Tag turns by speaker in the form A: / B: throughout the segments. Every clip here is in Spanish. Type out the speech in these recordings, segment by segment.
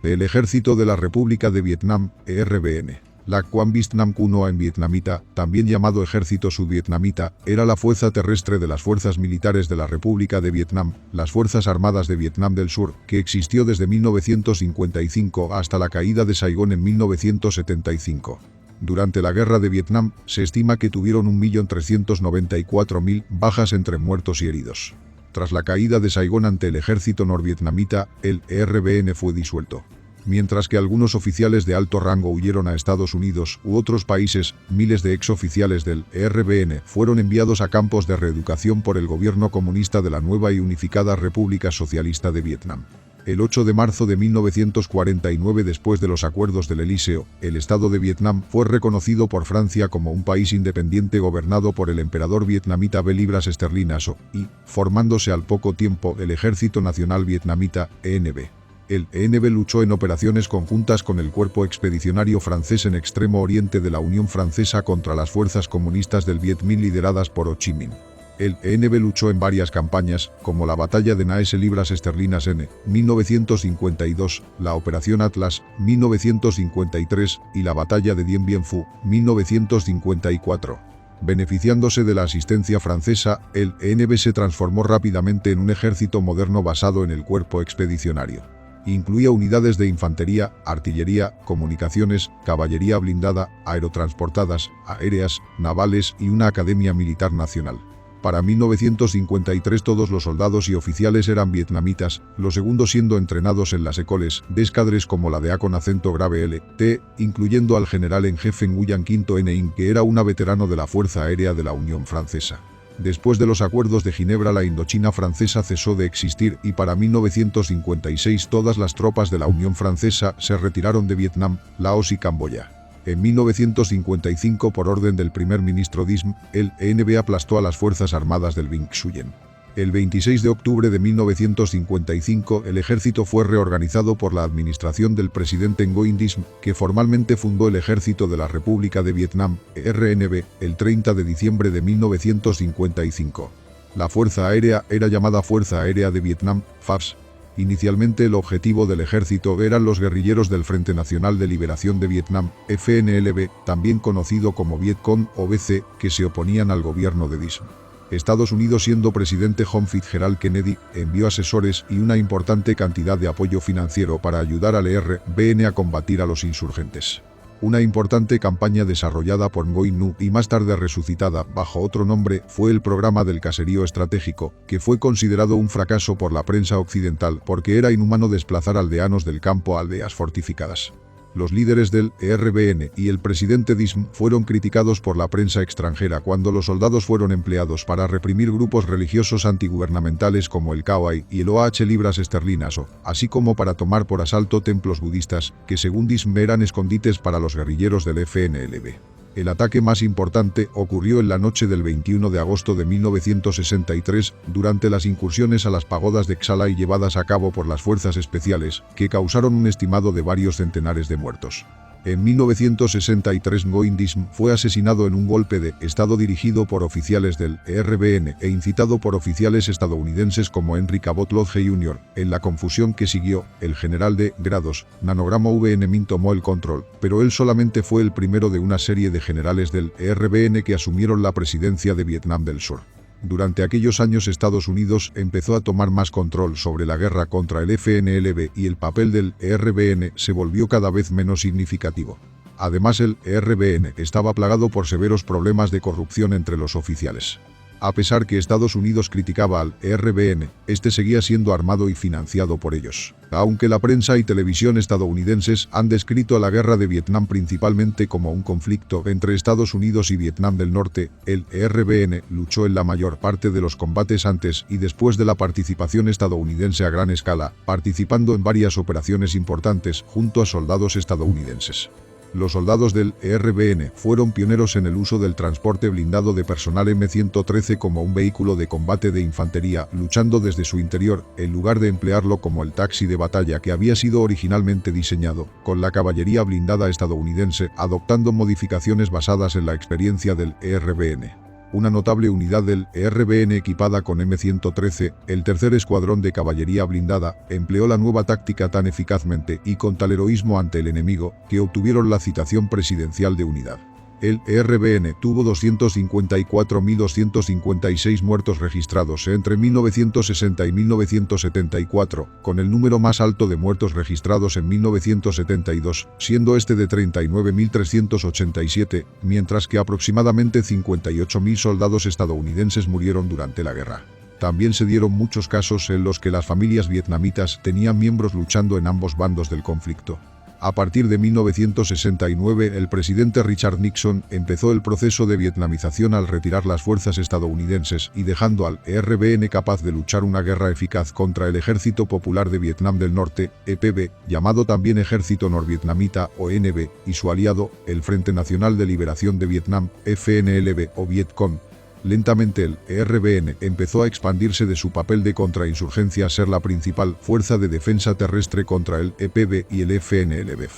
A: El Ejército de la República de Vietnam, ERVN. La Quang Binh Nam Cuno en vietnamita, también llamado Ejército Sudvietnamita, era la fuerza terrestre de las fuerzas militares de la República de Vietnam, las Fuerzas Armadas de Vietnam del Sur, que existió desde 1955 hasta la caída de Saigón en 1975. Durante la Guerra de Vietnam, se estima que tuvieron 1.394.000 bajas entre muertos y heridos. Tras la caída de Saigón ante el ejército norvietnamita, el ERVN fue disuelto. Mientras que algunos oficiales de alto rango huyeron a Estados Unidos u otros países, miles de exoficiales del ERVN fueron enviados a campos de reeducación por el gobierno comunista de la nueva y unificada República Socialista de Vietnam. El 8 de marzo de 1949, después de los acuerdos del Elíseo, el Estado de Vietnam fue reconocido por Francia como un país independiente gobernado por el emperador vietnamita B. libras esterlinas y, formándose al poco tiempo el Ejército Nacional Vietnamita, ENB. El ENB luchó en operaciones conjuntas con el Cuerpo Expedicionario Francés en Extremo Oriente de la Unión Francesa contra las fuerzas comunistas del Viet Minh lideradas por Ho Chi Minh. El ENB luchó en varias campañas, como la Batalla de Naes libras esterlinas en 1952, la Operación Atlas, 1953, y la Batalla de Dien Bien Phu, 1954. Beneficiándose de la asistencia francesa, el ENB se transformó rápidamente en un ejército moderno basado en el cuerpo expedicionario. Incluía unidades de infantería, artillería, comunicaciones, caballería blindada, aerotransportadas, aéreas, navales y una academia militar nacional. Para 1953 todos los soldados y oficiales eran vietnamitas, los segundos siendo entrenados en las écoles d'escadres como la de A con acento grave LT, incluyendo al general en jefe Nguyen V Ninh, que era una veterano de la Fuerza Aérea de la Unión Francesa. Después de los acuerdos de Ginebra, la Indochina francesa cesó de existir y para 1956 todas las tropas de la Unión Francesa se retiraron de Vietnam, Laos y Camboya. En 1955, por orden del primer ministro Diem, el ENB aplastó a las Fuerzas Armadas del Binh Xuyen. El 26 de octubre de 1955, el ejército fue reorganizado por la administración del presidente Nguyen Diem, que formalmente fundó el Ejército de la República de Vietnam, ERNB, el 30 de diciembre de 1955. La Fuerza Aérea era llamada Fuerza Aérea de Vietnam, FAVS. Inicialmente el objetivo del ejército eran los guerrilleros del Frente Nacional de Liberación de Vietnam, FNLB, también conocido como Vietcong o BC, que se oponían al gobierno de Diem. Estados Unidos, siendo presidente John Fitzgerald Kennedy, envió asesores y una importante cantidad de apoyo financiero para ayudar al ERVN a combatir a los insurgentes. Una importante campaña desarrollada por Nguyen Nu y más tarde resucitada bajo otro nombre fue el programa del caserío estratégico, que fue considerado un fracaso por la prensa occidental porque era inhumano desplazar aldeanos del campo a aldeas fortificadas. Los líderes del ERVN y el presidente Diem fueron criticados por la prensa extranjera cuando los soldados fueron empleados para reprimir grupos religiosos antigubernamentales como el KOI y el OH libras esterlinas, así como para tomar por asalto templos budistas, que según Diem eran escondites para los guerrilleros del FNLB. El ataque más importante ocurrió en la noche del 21 de agosto de 1963, durante las incursiones a las pagodas de Xa Lai llevadas a cabo por las fuerzas especiales, que causaron un estimado de varios centenares de muertos. En 1963 Nguyen Diem fue asesinado en un golpe de Estado dirigido por oficiales del ERVN e incitado por oficiales estadounidenses como Henry Cabot Lodge Jr. En la confusión que siguió, el general de grados, Nanogramo VN Minh tomó el control, pero él solamente fue el primero de una serie de generales del ERVN que asumieron la presidencia de Vietnam del Sur. Durante aquellos años Estados Unidos empezó a tomar más control sobre la guerra contra el FNLB y el papel del ERVN se volvió cada vez menos significativo. Además, el ERVN estaba plagado por severos problemas de corrupción entre los oficiales. A pesar que Estados Unidos criticaba al ERVN, este seguía siendo armado y financiado por ellos. Aunque la prensa y televisión estadounidenses han descrito a la guerra de Vietnam principalmente como un conflicto entre Estados Unidos y Vietnam del Norte, el ERVN luchó en la mayor parte de los combates antes y después de la participación estadounidense a gran escala, participando en varias operaciones importantes junto a soldados estadounidenses. Los soldados del ERVN fueron pioneros en el uso del transporte blindado de personal M113 como un vehículo de combate de infantería, luchando desde su interior, en lugar de emplearlo como el taxi de batalla que había sido originalmente diseñado, con la caballería blindada estadounidense, adoptando modificaciones basadas en la experiencia del ERVN. Una notable unidad del ERBN equipada con M113, el tercer escuadrón de caballería blindada, empleó la nueva táctica tan eficazmente y con tal heroísmo ante el enemigo, que obtuvieron la citación presidencial de unidad. El ERBN tuvo 254.256 muertos registrados entre 1960 y 1974, con el número más alto de muertos registrados en 1972, siendo este de 39.387, mientras que aproximadamente 58.000 soldados estadounidenses murieron durante la guerra. También se dieron muchos casos en los que las familias vietnamitas tenían miembros luchando en ambos bandos del conflicto. A partir de 1969, el presidente Richard Nixon empezó el proceso de vietnamización al retirar las fuerzas estadounidenses y dejando al ERBN capaz de luchar una guerra eficaz contra el Ejército Popular de Vietnam del Norte, EPB, llamado también Ejército Norvietnamita o NB, y su aliado, el Frente Nacional de Liberación de Vietnam, FNLB o Vietcong. Lentamente el ERBN empezó a expandirse de su papel de contrainsurgencia a ser la principal fuerza de defensa terrestre contra el EPB y el FNLB.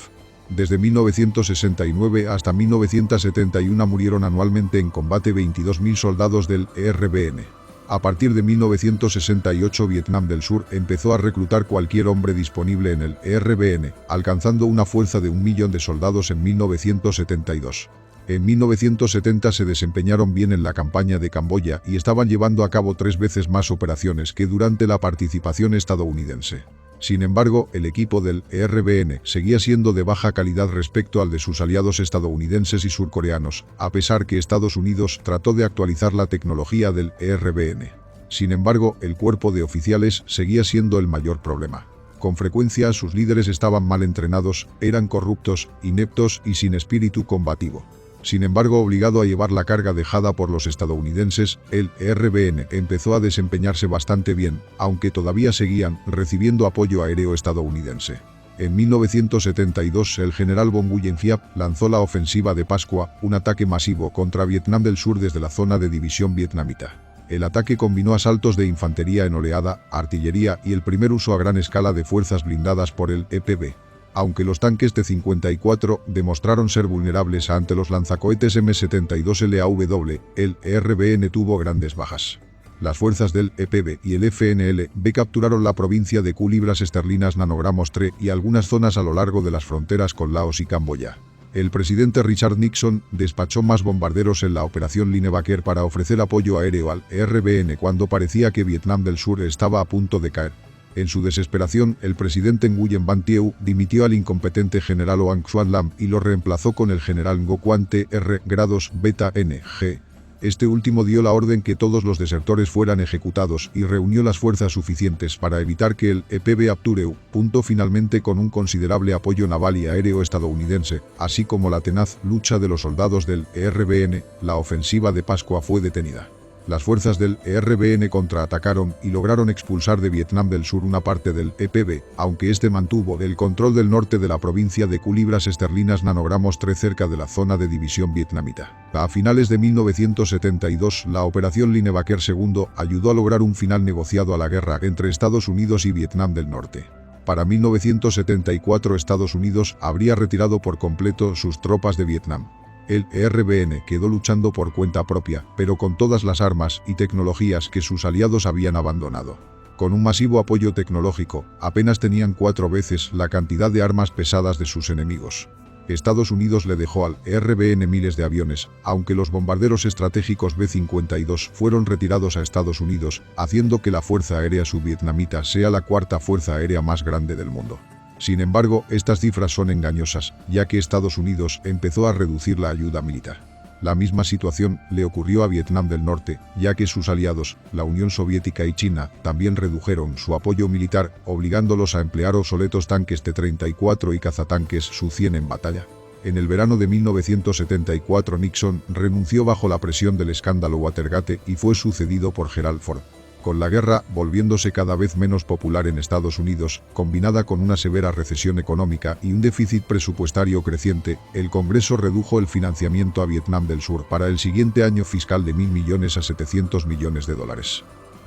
A: Desde 1969 hasta 1971 murieron anualmente en combate 22.000 soldados del ERBN. A partir de 1968 Vietnam del Sur empezó a reclutar cualquier hombre disponible en el ERBN, alcanzando una fuerza de 1 millón de soldados en 1972. En 1970 se desempeñaron bien en la campaña de Camboya y estaban llevando a cabo 3 veces más operaciones que durante la participación estadounidense. Sin embargo, el equipo del ERBN seguía siendo de baja calidad respecto al de sus aliados estadounidenses y surcoreanos, a pesar que Estados Unidos trató de actualizar la tecnología del ERBN. Sin embargo, el cuerpo de oficiales seguía siendo el mayor problema. Con frecuencia sus líderes estaban mal entrenados, eran corruptos, ineptos y sin espíritu combativo. Sin embargo, obligado a llevar la carga dejada por los estadounidenses, el ERBN empezó a desempeñarse bastante bien, aunque todavía seguían recibiendo apoyo aéreo estadounidense. En 1972, el general Von Nguyen Giap lanzó la ofensiva de Pascua, un ataque masivo contra Vietnam del Sur desde la zona de división vietnamita. El ataque combinó asaltos de infantería en oleada, artillería y el primer uso a gran escala de fuerzas blindadas por el EPB. Aunque los tanques T-54 demostraron ser vulnerables ante los lanzacohetes M-72 LAW, el ERBN tuvo grandes bajas. Las fuerzas del EPB y el FNLB capturaron la provincia de Q libras esterlinas nanogramos 3 y algunas zonas a lo largo de las fronteras con Laos y Camboya. El presidente Richard Nixon despachó más bombarderos en la operación Linebacker para ofrecer apoyo aéreo al ERBN cuando parecía que Vietnam del Sur estaba a punto de caer. En su desesperación, el presidente Nguyen Van Thieu dimitió al incompetente general Oang Xuan Lam y lo reemplazó con el general Ngo Quan Tr. grados Beta Ng. Este último dio la orden que todos los desertores fueran ejecutados y reunió las fuerzas suficientes para evitar que el EPB Aptureu, finalmente con un considerable apoyo naval y aéreo estadounidense, así como la tenaz lucha de los soldados del ERBN, la ofensiva de Pascua fue detenida. Las fuerzas del ERBN contraatacaron y lograron expulsar de Vietnam del Sur una parte del EPB, aunque este mantuvo el control del norte de la provincia de Q libras esterlinas nanogramos 3 cerca de la zona de división vietnamita. A finales de 1972, la operación Linebacker II ayudó a lograr un final negociado a la guerra entre Estados Unidos y Vietnam del Norte. Para 1974 Estados Unidos habría retirado por completo sus tropas de Vietnam. El ERBN quedó luchando por cuenta propia, pero con todas las armas y tecnologías que sus aliados habían abandonado. Con un masivo apoyo tecnológico, apenas tenían 4 veces la cantidad de armas pesadas de sus enemigos. Estados Unidos le dejó al ERBN miles de aviones, aunque los bombarderos estratégicos B-52 fueron retirados a Estados Unidos, haciendo que la Fuerza Aérea Subvietnamita sea la 4ª fuerza aérea más grande del mundo. Sin embargo, estas cifras son engañosas, ya que Estados Unidos empezó a reducir la ayuda militar. La misma situación le ocurrió a Vietnam del Norte, ya que sus aliados, la Unión Soviética y China, también redujeron su apoyo militar, obligándolos a emplear obsoletos tanques T-34 y cazatanques Su-100 en batalla. En el verano de 1974 Nixon renunció bajo la presión del escándalo Watergate y fue sucedido por Gerald Ford. Con la guerra volviéndose cada vez menos popular en Estados Unidos, combinada con una severa recesión económica y un déficit presupuestario creciente, el Congreso redujo el financiamiento a Vietnam del Sur para el siguiente año fiscal de $1.000 millones a $700 millones.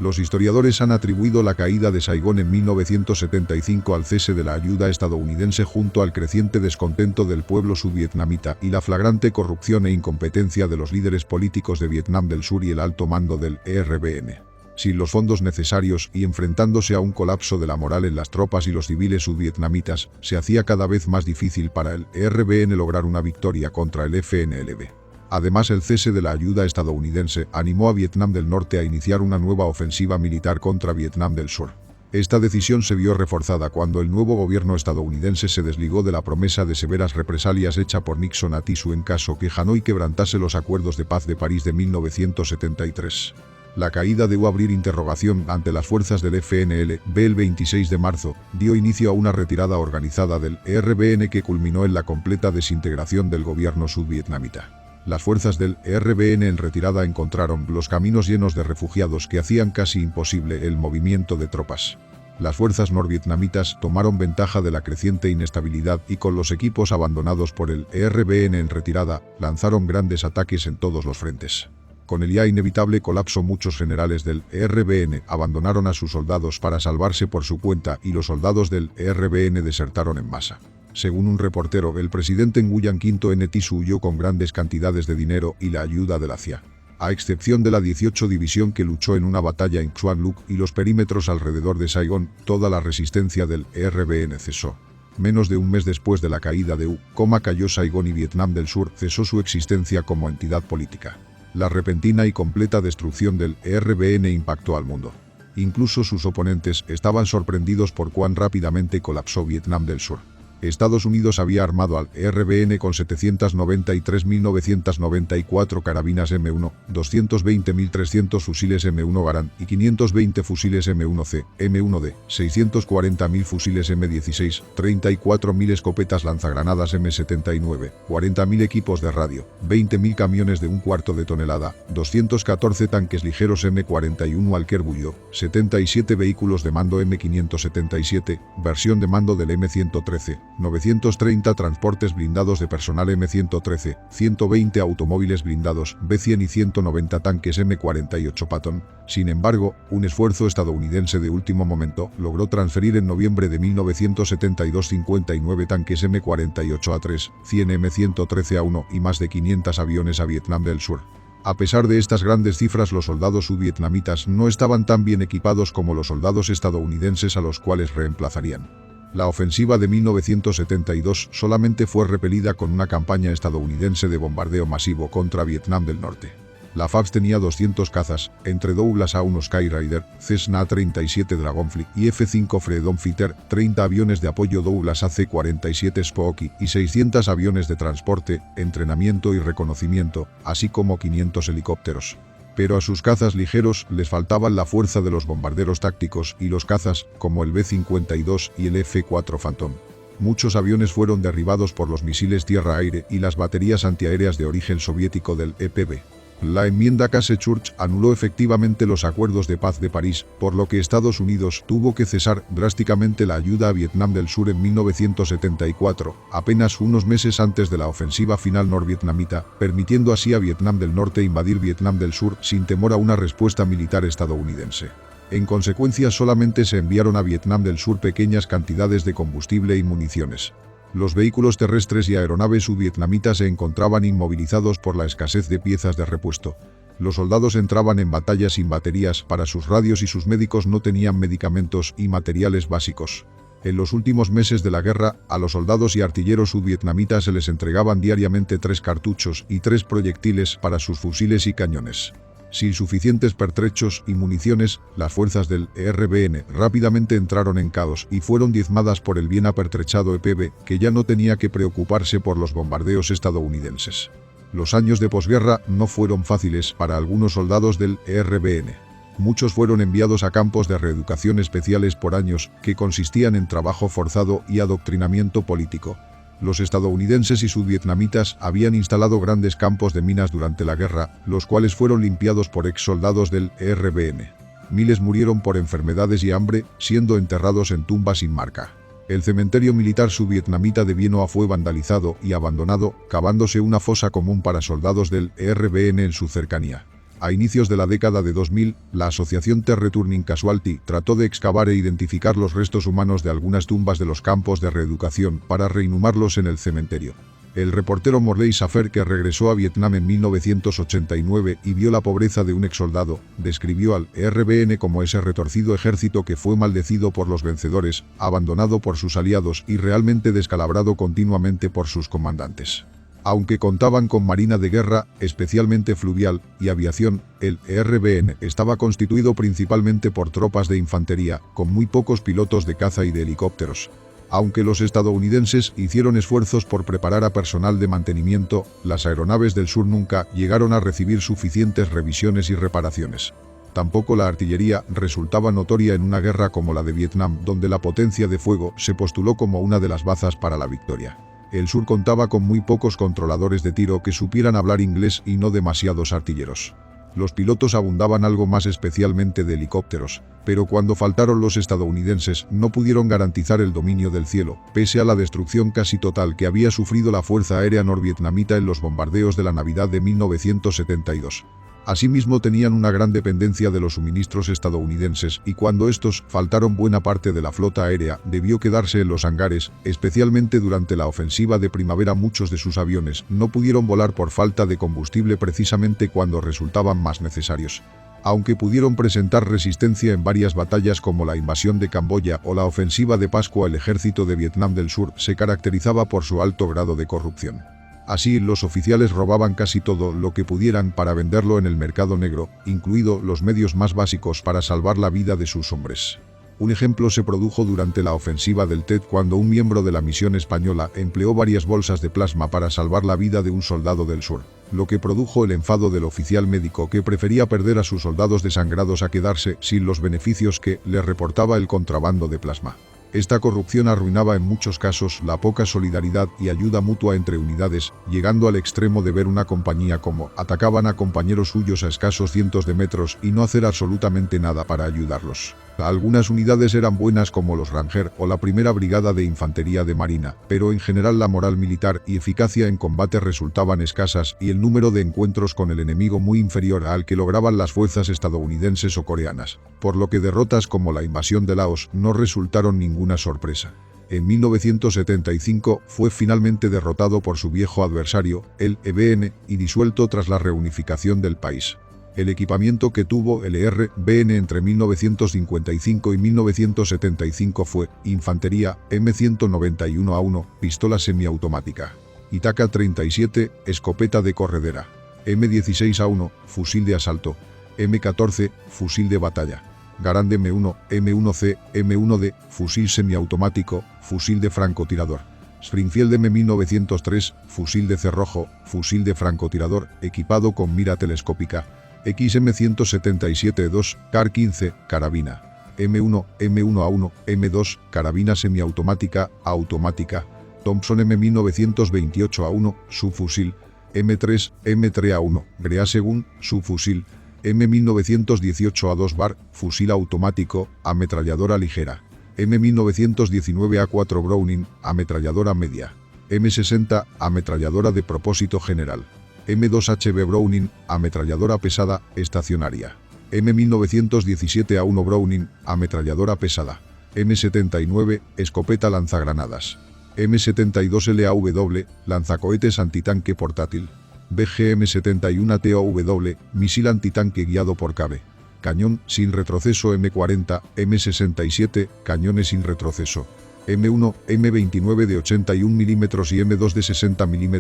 A: Los historiadores han atribuido la caída de Saigón en 1975 al cese de la ayuda estadounidense junto al creciente descontento del pueblo sudvietnamita y la flagrante corrupción e incompetencia de los líderes políticos de Vietnam del Sur y el alto mando del ERBN. Sin los fondos necesarios y enfrentándose a un colapso de la moral en las tropas y los civiles sudvietnamitas, se hacía cada vez más difícil para el ERBN lograr una victoria contra el FNLB. Además, el cese de la ayuda estadounidense animó a Vietnam del Norte a iniciar una nueva ofensiva militar contra Vietnam del Sur. Esta decisión se vio reforzada cuando el nuevo gobierno estadounidense se desligó de la promesa de severas represalias hecha por Nixon a Thieu en caso que Hanoi quebrantase los acuerdos de paz de París de 1973. La caída de abrir interrogación ante las fuerzas del FNLB el 26 de marzo dio inicio a una retirada organizada del ERBN que culminó en la completa desintegración del gobierno sudvietnamita. Las fuerzas del ERBN en retirada encontraron los caminos llenos de refugiados que hacían casi imposible el movimiento de tropas. Las fuerzas norvietnamitas tomaron ventaja de la creciente inestabilidad y con los equipos abandonados por el ERBN en retirada, lanzaron grandes ataques en todos los frentes. Con el ya inevitable colapso, muchos generales del ERBN abandonaron a sus soldados para salvarse por su cuenta y los soldados del ERBN desertaron en masa. Según un reportero, el presidente Nguyen V Thieu huyó con grandes cantidades de dinero y la ayuda de la CIA. A excepción de la 18 División que luchó en una batalla en Xuan Luc y los perímetros alrededor de Saigón, toda la resistencia del ERBN cesó. Menos de un mes después de la caída de cayó Saigón y Vietnam del Sur cesó su existencia como entidad política. La repentina y completa destrucción del ERBN impactó al mundo. Incluso sus oponentes estaban sorprendidos por cuán rápidamente colapsó Vietnam del Sur. Estados Unidos había armado al ERBN con 793.994 carabinas M1, 220.300 fusiles M1 Garand y 520 fusiles M1C, M1D, 640.000 fusiles M16, 34.000 escopetas lanzagranadas M79, 40.000 equipos de radio, 20.000 camiones de 1/4 de tonelada, 214 tanques ligeros M41 Walker Bulló, 77 vehículos de mando M577, versión de mando del M113, 930 transportes blindados de personal M113, 120 automóviles blindados B100 y 190 tanques M48 Patton. Sin embargo, un esfuerzo estadounidense de último momento logró transferir en noviembre de 1972 59 tanques M48A3, 100 M113A1 y más de 500 aviones a Vietnam del Sur. A pesar de estas grandes cifras, los soldados sudvietnamitas no estaban tan bien equipados como los soldados estadounidenses a los cuales reemplazarían. La ofensiva de 1972 solamente fue repelida con una campaña estadounidense de bombardeo masivo contra Vietnam del Norte. La FAB tenía 200 cazas, entre Douglas A-1 Skyrider, Cessna 37 Dragonfly y F-5 Freedom Fighter, 30 aviones de apoyo Douglas AC-47 Spooky y 600 aviones de transporte, entrenamiento y reconocimiento, así como 500 helicópteros. Pero a sus cazas ligeros les faltaban la fuerza de los bombarderos tácticos y los cazas, como el B-52 y el F-4 Phantom. Muchos aviones fueron derribados por los misiles tierra-aire y las baterías antiaéreas de origen soviético del EPB. La enmienda Case-Church anuló efectivamente los acuerdos de paz de París, por lo que Estados Unidos tuvo que cesar drásticamente la ayuda a Vietnam del Sur en 1974, apenas unos meses antes de la ofensiva final norvietnamita, permitiendo así a Vietnam del Norte invadir Vietnam del Sur sin temor a una respuesta militar estadounidense. En consecuencia, solamente se enviaron a Vietnam del Sur pequeñas cantidades de combustible y municiones. Los vehículos terrestres y aeronaves sudvietnamitas se encontraban inmovilizados por la escasez de piezas de repuesto. Los soldados entraban en batalla sin baterías para sus radios y sus médicos no tenían medicamentos y materiales básicos. En los últimos meses de la guerra, a los soldados y artilleros sudvietnamitas se les entregaban diariamente 3 cartuchos y 3 proyectiles para sus fusiles y cañones. Sin suficientes pertrechos y municiones, las fuerzas del ERBN rápidamente entraron en caos y fueron diezmadas por el bien apertrechado EPB, que ya no tenía que preocuparse por los bombardeos estadounidenses. Los años de posguerra no fueron fáciles para algunos soldados del ERBN. Muchos fueron enviados a campos de reeducación especiales por años, que consistían en trabajo forzado y adoctrinamiento político. Los estadounidenses y sudvietnamitas habían instalado grandes campos de minas durante la guerra, los cuales fueron limpiados por ex-soldados del ERBN. Miles murieron por enfermedades y hambre, siendo enterrados en tumbas sin marca. El cementerio militar sudvietnamita de Bien Hoa fue vandalizado y abandonado, cavándose una fosa común para soldados del ERBN en su cercanía. A inicios de la década de 2000, la asociación Terre Turning Casualty trató de excavar e identificar los restos humanos de algunas tumbas de los campos de reeducación para reinhumarlos en el cementerio. El reportero Morley Safer, que regresó a Vietnam en 1989 y vio la pobreza de un exsoldado, describió al RBN como ese retorcido ejército que fue maldecido por los vencedores, abandonado por sus aliados y realmente descalabrado continuamente por sus comandantes. Aunque contaban con marina de guerra, especialmente fluvial, y aviación, el RBN estaba constituido principalmente por tropas de infantería, con muy pocos pilotos de caza y de helicópteros. Aunque los estadounidenses hicieron esfuerzos por preparar a personal de mantenimiento, las aeronaves del sur nunca llegaron a recibir suficientes revisiones y reparaciones. Tampoco la artillería resultaba notoria en una guerra como la de Vietnam, donde la potencia de fuego se postuló como una de las bazas para la victoria. El sur contaba con muy pocos controladores de tiro que supieran hablar inglés y no demasiados artilleros. Los pilotos abundaban algo más, especialmente de helicópteros, pero cuando faltaron los estadounidenses no pudieron garantizar el dominio del cielo, pese a la destrucción casi total que había sufrido la Fuerza Aérea Norvietnamita en los bombardeos de la Navidad de 1972. Asimismo, tenían una gran dependencia de los suministros estadounidenses y cuando estos faltaron, buena parte de la flota aérea debió quedarse en los hangares. Especialmente durante la ofensiva de primavera, muchos de sus aviones no pudieron volar por falta de combustible precisamente cuando resultaban más necesarios. Aunque pudieron presentar resistencia en varias batallas como la invasión de Camboya o la ofensiva de Pascua, el ejército de Vietnam del Sur se caracterizaba por su alto grado de corrupción. Así, los oficiales robaban casi todo lo que pudieran para venderlo en el mercado negro, incluido los medios más básicos para salvar la vida de sus hombres. Un ejemplo se produjo durante la ofensiva del Tet, cuando un miembro de la misión española empleó varias bolsas de plasma para salvar la vida de un soldado del sur, lo que produjo el enfado del oficial médico, que prefería perder a sus soldados desangrados a quedarse sin los beneficios que le reportaba el contrabando de plasma. Esta corrupción arruinaba en muchos casos la poca solidaridad y ayuda mutua entre unidades, llegando al extremo de ver una compañía como atacaban a compañeros suyos a escasos cientos de metros y no hacer absolutamente nada para ayudarlos. Algunas unidades eran buenas, como los Ranger o la Primera Brigada de Infantería de Marina, pero en general la moral militar y eficacia en combate resultaban escasas y el número de encuentros con el enemigo muy inferior al que lograban las fuerzas estadounidenses o coreanas, por lo que derrotas como la invasión de Laos no resultaron ninguna sorpresa. En 1975 fue finalmente derrotado por su viejo adversario, el EBN, y disuelto tras la reunificación del país. El equipamiento que tuvo el RBN entre 1955 y 1975 fue infantería M191A1, pistola semiautomática, Ithaca 37, escopeta de corredera, M16A1, fusil de asalto, M14, fusil de batalla, Garand M1, M1C, M1D, fusil semiautomático, fusil de francotirador, Springfield M1903, fusil de cerrojo, fusil de francotirador, equipado con mira telescópica, XM177-2, CAR 15, carabina, M1, M1A1, M2, carabina semiautomática, automática, Thompson M1928A1, subfusil, M3, M3A1, Greasegun, subfusil, M1918A2 Bar, fusil automático, ametralladora ligera, M1919A4 Browning, ametralladora media, M60, ametralladora de propósito general, M2HB Browning, ametralladora pesada, estacionaria, M1917A1 Browning, ametralladora pesada, M79, escopeta lanzagranadas, M72LAW, lanzacohetes antitanque portátil, BGM-71TOW, misil antitanque guiado por cable, cañón sin retroceso M40, M67, cañones sin retroceso, M1, M29 de 81 mm y M2 de 60 mm,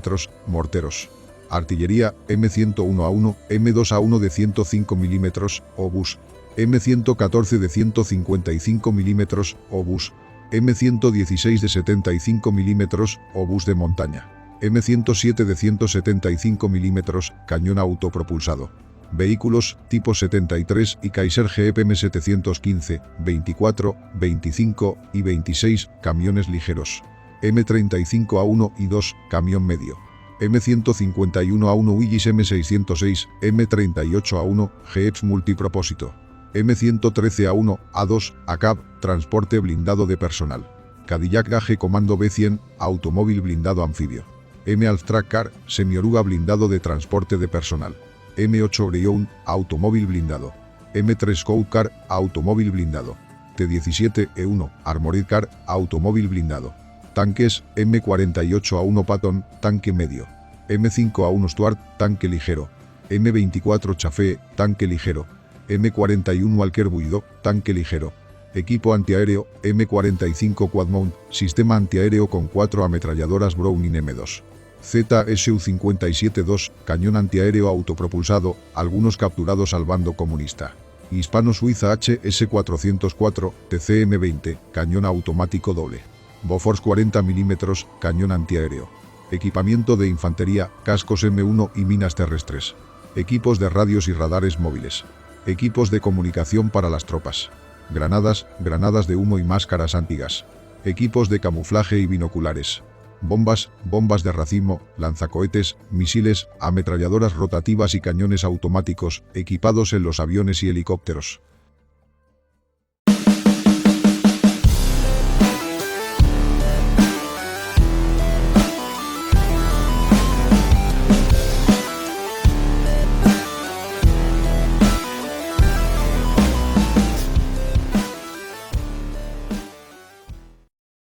A: morteros. Artillería, M101A1, M2A1 de 105 mm, obús, M114 de 155 mm, obús, M116 de 75 mm, obús de montaña, M107 de 175 mm, cañón autopropulsado. Vehículos, tipo 73 y Kaiser GPM 715, 24, 25 y 26, camiones ligeros. M35A1 y 2, camión medio. M151A1 Willys M606, M38A1, GEPS multipropósito. M113A1, A2, ACAB, transporte blindado de personal. Cadillac Gage Comando B100, automóvil blindado anfibio. M Alf Track Car, semioruga blindado de transporte de personal. M8 Orion, automóvil blindado. M3 Cold Car, automóvil blindado. T-17E1, Armored Car, automóvil blindado. Tanques, M48A1 Patton, tanque medio. M5A1 Stuart, tanque ligero. M24 Chaffee, tanque ligero. M41 Walker Bulldog, tanque ligero. Equipo antiaéreo, M45 Quadmount, sistema antiaéreo con 4 ametralladoras Browning M2. ZSU-57-2, cañón antiaéreo autopropulsado, algunos capturados al bando comunista. Hispano-Suiza HS-404, TCM-20, cañón automático doble. Bofors 40 mm, cañón antiaéreo. Equipamiento de infantería, cascos M1 y minas terrestres. Equipos de radios y radares móviles. Equipos de comunicación para las tropas. Granadas, granadas de humo y máscaras antigas. Equipos de camuflaje y binoculares. Bombas, bombas de racimo, lanzacohetes, misiles, ametralladoras rotativas y cañones automáticos, equipados en los aviones y helicópteros.